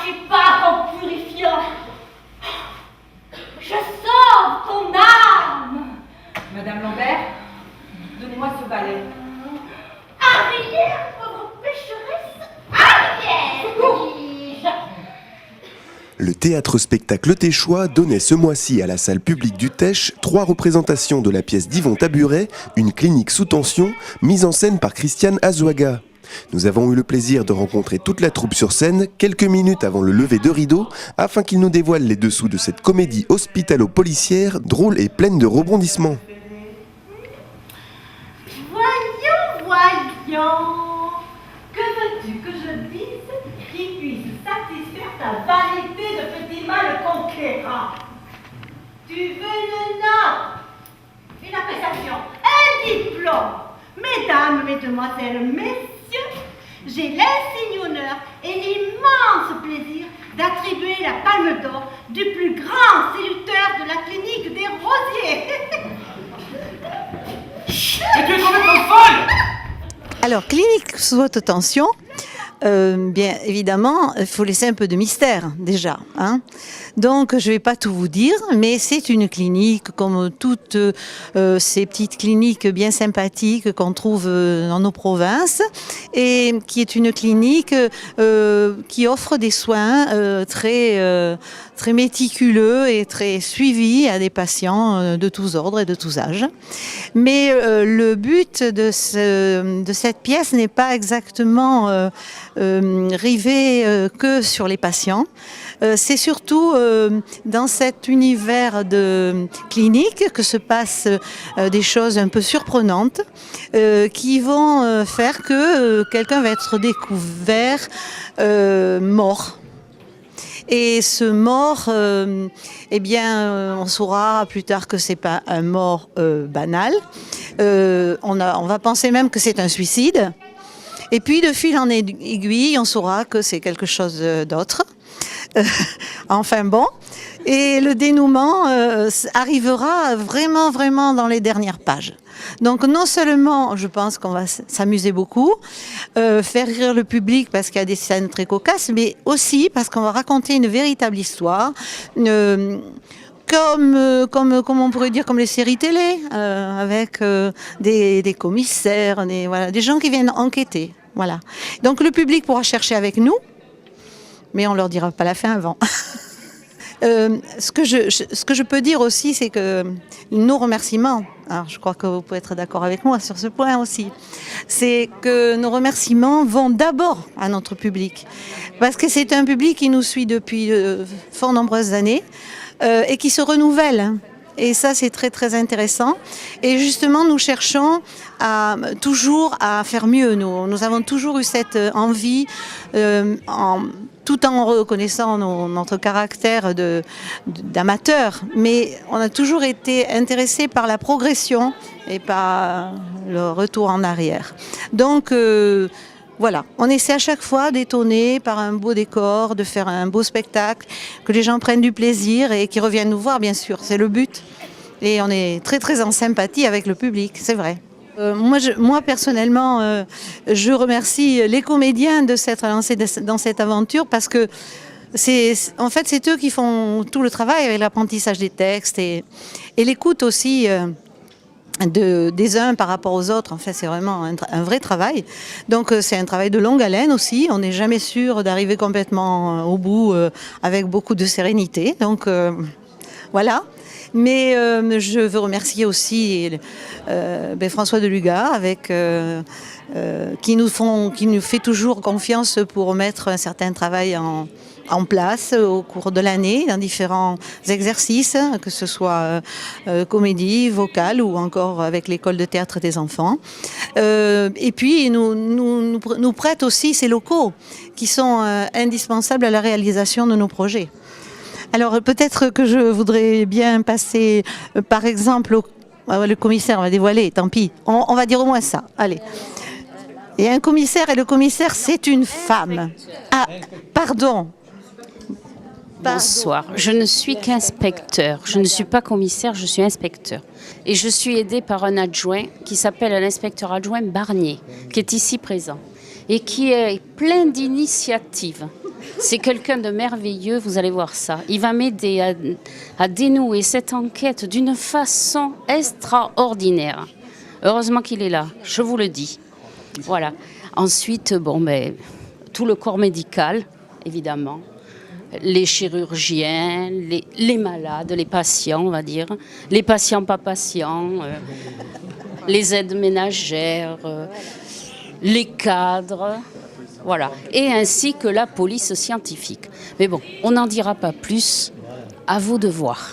suis pas ton purifiant. Je sauve ton âme. Madame Lambert, donnez-moi ce balai. Arrière, pauvre pécheresse. Arrière, dis-je. Le théâtre-spectacle Téchois donnait ce mois-ci à la salle publique du Tech 3 représentations de la pièce d'Yvon Taburet, Une clinique sous tension, mise en scène par Christiane Azuaga. Nous avons eu le plaisir de rencontrer toute la troupe sur scène quelques minutes avant le lever de rideau afin qu'ils nous dévoilent les dessous de cette comédie hospitalo-policière, drôle et pleine de rebondissements. Voyons. Que veux-tu que je dise qui puisse satisfaire ta vanité de petit mal conquérant? Tu veux une note, une appréciation, un diplôme? Mesdames, mesdemoiselles, messieurs, j'ai l'insigne honneur et l'immense plaisir d'attribuer la palme d'or du plus grand séducteur de la clinique des Rosiers. Mais tu es complètement folle! Alors, clinique sous haute tension, bien évidemment, il faut laisser un peu de mystère déjà. Hein. Donc, je ne vais pas tout vous dire, mais c'est une clinique comme toutes ces petites cliniques bien sympathiques qu'on trouve dans nos provinces et qui est une clinique qui offre des soins très méticuleux et très suivis à des patients de tous ordres et de tous âges. Mais le but de cette pièce n'est pas exactement rivé que sur les patients. C'est surtout dans cet univers de clinique que se passent des choses un peu surprenantes qui vont faire que quelqu'un va être découvert mort. Et ce mort, eh bien, on saura plus tard que c'est pas un mort banal. On va penser même que c'est un suicide. Et puis, de fil en aiguille, on saura que c'est quelque chose d'autre. Enfin bon. Et le dénouement arrivera vraiment dans les dernières pages. Donc non seulement, je pense qu'on va s'amuser beaucoup, faire rire le public parce qu'il y a des scènes très cocasses, mais aussi parce qu'on va raconter une véritable histoire, comme on pourrait dire, comme les séries télé, avec des commissaires, des gens qui viennent enquêter. Voilà. Donc le public pourra chercher avec nous, mais on leur dira pas la fin avant. Ce que je peux dire aussi, c'est que nos remerciements, alors je crois que vous pouvez être d'accord avec moi sur ce point aussi, c'est que nos remerciements vont d'abord à notre public. Parce que c'est un public qui nous suit depuis fort nombreuses années et qui se renouvelle. Et ça, c'est très intéressant. Et justement, nous cherchons toujours à faire mieux. Nous avons toujours eu cette envie, tout en reconnaissant notre caractère d'amateur. Mais on a toujours été intéressés par la progression et par le retour en arrière. Donc, voilà, on essaie à chaque fois d'étonner par un beau décor, de faire un beau spectacle, que les gens prennent du plaisir et qu'ils reviennent nous voir, bien sûr, c'est le but. Et on est très en sympathie avec le public, c'est vrai. Moi personnellement, je remercie les comédiens de s'être lancés dans cette aventure parce que en fait, c'est eux qui font tout le travail avec l'apprentissage des textes et l'écoute aussi. Des uns par rapport aux autres, en fait, c'est vraiment un vrai travail. Donc, c'est un travail de longue haleine aussi. On n'est jamais sûr d'arriver complètement au bout avec beaucoup de sérénité. Donc, voilà. Mais je veux remercier aussi François Deluga qui nous fait toujours confiance pour mettre un certain travail en place au cours de l'année dans différents exercices, que ce soit comédie, vocale ou encore avec l'école de théâtre des enfants. Et puis nous prête aussi ces locaux qui sont indispensables à la réalisation de nos projets. Alors peut-être que je voudrais bien passer par exemple le commissaire, on va dévoiler, tant pis, on va dire au moins ça, allez. Il y a un commissaire et le commissaire c'est une femme. Ah, pardon. Bonsoir, je ne suis qu'inspecteur, je ne suis pas commissaire, je suis inspecteur. Et je suis aidée par un adjoint qui s'appelle l'inspecteur adjoint Barnier, qui est ici présent. et qui est plein d'initiatives. C'est quelqu'un de merveilleux, vous allez voir ça. Il va m'aider à dénouer cette enquête d'une façon extraordinaire. Heureusement qu'il est là, je vous le dis. Voilà. Ensuite, tout le corps médical, évidemment. Les chirurgiens, les malades, les patients, on va dire. Les patients pas patients, les aides ménagères, les cadres. Voilà. Et ainsi que la police scientifique. Mais bon, on n'en dira pas plus. À vous de voir.